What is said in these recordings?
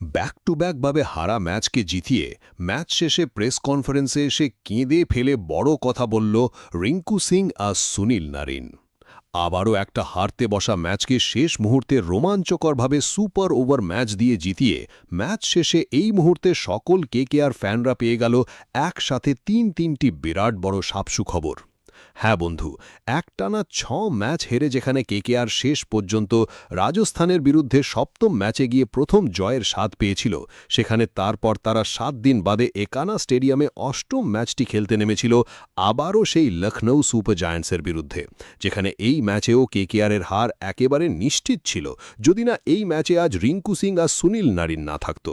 Back to back ভাবে হারা ম্যাচকে জিতিয়ে ম্যাচ শেষে প্রেস কনফারেন্সে এসে কেঁদে ফেলে বড় কথা বলল রিঙ্কু সিং আর সুনীল নারিন। আবারও একটা হারতে বসা ম্যাচকে শেষ মুহূর্তে রোমাঞ্চকরভাবে সুপার ওভার ম্যাচ দিয়ে জিতিয়ে ম্যাচ শেষে এই মুহূর্তে সকল কেকেআর ফ্যানরা পেয়ে গেল একসাথে তিনটি বিরাট বড় সাপসুখবর। হ্যাঁ বন্ধু, একটানা ৬ ম্যাচ হেরে যেখানে কেকেআর শেষ পর্যন্ত রাজস্থানের বিরুদ্ধে সপ্তম ম্যাচে গিয়ে প্রথম জয়ের স্বাদ পেয়েছিল, সেখানে তারপর তারা ৭ দিন বাদে একানা স্টেডিয়ামে অষ্টম ম্যাচটি খেলতে নেমেছিল আবারও সেই লখনৌ সুপার জায়ান্টসের বিরুদ্ধে, যেখানে এই ম্যাচেও কেকেআরের হার একেবারে নিশ্চিত ছিল যদি না এই ম্যাচে আজ রিঙ্কু সিং আর সুনীল নারিন না থাকত।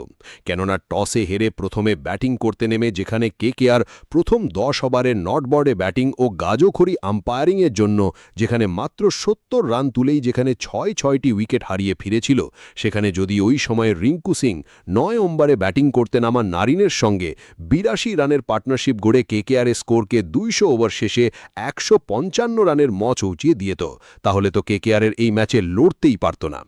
কেননা টসে হেরে প্রথমে ব্যাটিং করতে নেমে যেখানে কেকেআর প্রথম ১০ ওভারে নটবর্ডে ব্যাটিং ও গাজোখড়ি আম্পায়ারিংয়ের জন্য যেখানে মাত্র ৭০ রান তুলেই যেখানে ৬টি উইকেট হারিয়ে ফিরেছিল, সেখানে যদি ওই সময়ে রিঙ্কু সিং ৯ ওভারে ব্যাটিং করতে নামা নারিনের সঙ্গে ৮২ রানের পার্টনারশিপ গড়ে কেকেআরের স্কোরকে ২০০ ওভার শেষে ১৫৫ রানের চৌচিয়ে দিয়েত, তাহলে তো কেকেআরের এই ম্যাচে লড়তেই পারত না।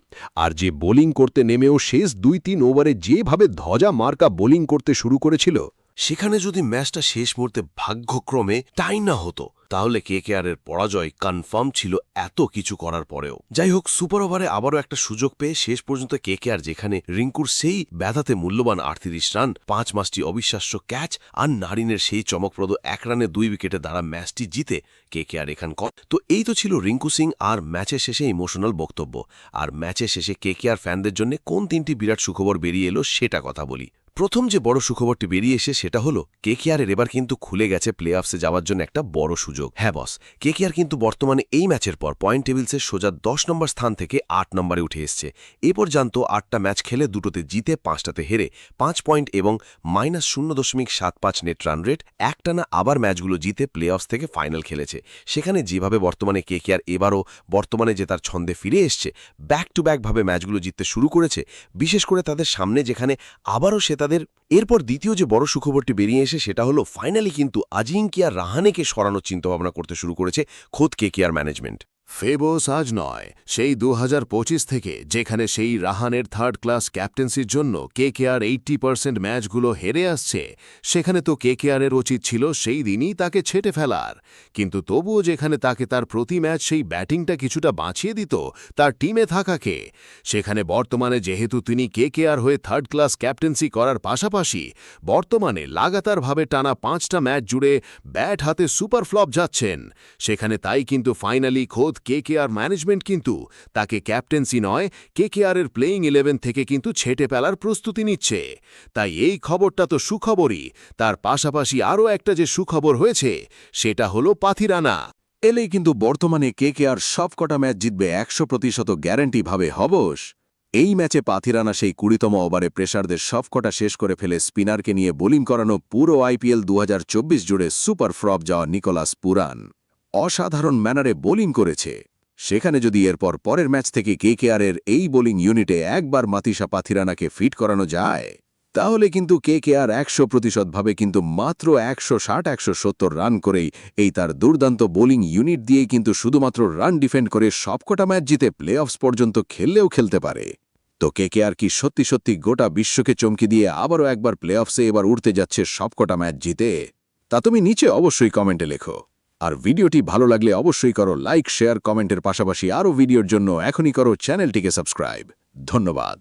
আর যে বোলিং করতে নেমেও শেষ ২-৩ ওভারে যেভাবে ধ্বজা মার্কা বোলিং করতে শুরু করেছিল, সেখানে যদি ম্যাচটা শেষ মুহূর্তে ভাগ্যক্রমে টাই না হতো তাহলে কেকেআরের পরাজয় কনফার্ম ছিল এত কিছু করার পরেও। যাই হোক, সুপার ওভারে আবারও একটা সুযোগ পেয়ে শেষ পর্যন্ত কেকেআর যেখানে রিঙ্কুর সেই ব্যথাতে মূল্যবান ৩৮ রান, ৫টি অবিশ্বাস্য ক্যাচ আর নারিনের সেই চমকপ্রদ ১ রানে ২ উইকেটে দ্বারা ম্যাচটি জিতে কেকেআর এখানকার। তো এই তো ছিল রিঙ্কু সিং আর ম্যাচের শেষে ইমোশনাল বক্তব্য। আর ম্যাচের শেষে কেকেআর ফ্যানদের জন্য কোন ৩টি বিরাট সুখবর বেরিয়ে এলো সেটা কথা বলি। প্রথম যে বড় সুখবরটি বেরিয়ে এসে সেটা হলো কেকেআরের এবার কিন্তু খুলে গেছে প্লে অফসে যাওয়ার জন্য একটা বড় সুযোগ। হ্যাঁ বস, কেকেআর কিন্তু বর্তমানে এই ম্যাচের পর পয়েন্ট টেবিলসের সোজা ১০ নম্বর স্থান থেকে ৮ নম্বরে উঠে এসছে। এ পর্যন্ত ৮টা ম্যাচ খেলে ২টোতে জিতে ৫টাতে হেরে ৫ পয়েন্ট এবং -0.75 নেট রান রেট, একটানা আবার ম্যাচগুলো জিতে প্লে অফস থেকে ফাইনাল খেলেছে। সেখানে যেভাবে বর্তমানে কেকেআর এবারও বর্তমানে যে তার ছন্দে ফিরে এসছে, ব্যাক টু ব্যাক ভাবে ম্যাচগুলো জিততে শুরু করেছে, বিশেষ করে তাদের সামনে যেখানে আবারও সে তাদের এরপর দ্বিতীয় যে বড় সুখবরটি বেরিয়ে এসে সেটা হলো ফাইনালি কিন্তু আজিঙ্কিয়া রাহানেকে সরানোর চিন্তাভাবনা করতে শুরু করেছে খোদ কেকেআর ম্যানেজমেন্ট। ফেবোস আজ নয়, সেই ২০২৫ থেকে যেখানে সেই রাহানের থার্ড ক্লাস ক্যাপ্টেন্সির জন্য কেকেআর ৮০% ম্যাচগুলো হেরে আসছে, সেখানে তো কেকেআরের উচিত ছিল সেই দিনই তাকে ছেটে ফেলার। কিন্তু তবুও যেখানে তাকে তার প্রতি ম্যাচ সেই ব্যাটিংটা কিছুটা বাঁচিয়ে দিত তার টিমে থাকাকে, সেখানে বর্তমানে যেহেতু তিনি কেকেআর হয়ে থার্ড ক্লাস ক্যাপ্টেন্সি করার পাশাপাশি বর্তমানে লাগাতারভাবে টানা ৫টা ম্যাচ জুড়ে ব্যাট হাতে সুপার ফ্লপ যাচ্ছেন, সেখানে তাই কিন্তু ফাইনালি খোদ কেকেআর ম্যানেজমেন্ট কিন্তু তাকে ক্যাপ্টেন্সি নয় কেকেআরের প্লেয়িং 11 থেকে কিন্তু ছেটে ফেলার প্রস্তুতি নিচ্ছে। তাই এই খবরটা তো সুখবরই, তার পাশাপাশি আরও একটা যে সুখবর হয়েছে সেটা হলো পাথিরানা এলেই কিন্তু বর্তমানে কেকেআর সবকটা ম্যাচ জিতবে ১০০% গ্যারান্টি ভাবে হবস। এই ম্যাচে পাথিরানা সেই ২০তম ওভারে প্রেসারদের সবকটা শেষ করে ফেলে স্পিনারকে নিয়ে বোলিং করানো পুরো আইপিএল ২০২৪ জুড়ে সুপার ফ্লপ যাওয়া নিকোলাস পুরান অসাধারণ ম্যানারে বোলিং করেছে। সেখানে যদি এরপর পরের ম্যাচ থেকে কেকেআরের এই বোলিং ইউনিটে একবার মাতিসা পাথিরানাকে ফিট করানো যায়, তাহলে কিন্তু কেকেআর ১০০% কিন্তু মাত্র ১৬০-১৭০ রান করেই এই তার দুর্দান্ত বোলিং ইউনিট দিয়েই কিন্তু শুধুমাত্র রান ডিফেন্ড করে সবকটা ম্যাচ জিতে প্লে অফস পর্যন্ত খেললেও খেলতে পারে। তো কেকেআর কি সত্যি সত্যি গোটা বিশ্বকে চমকে দিয়ে আবারও একবার প্লে অফসে এবার উঠতে যাচ্ছে সবকটা ম্যাচ জিতে? তা তুমি নিচে অবশ্যই কমেন্টে লেখো। আর ভিডিওটি ভালো লাগলে অবশ্যই করো লাইক, শেয়ার, কমেন্টের পাশাপাশি আরও ভিডিওর জন্য এখনই করো চ্যানেলটিকে সাবস্ক্রাইব। ধন্যবাদ।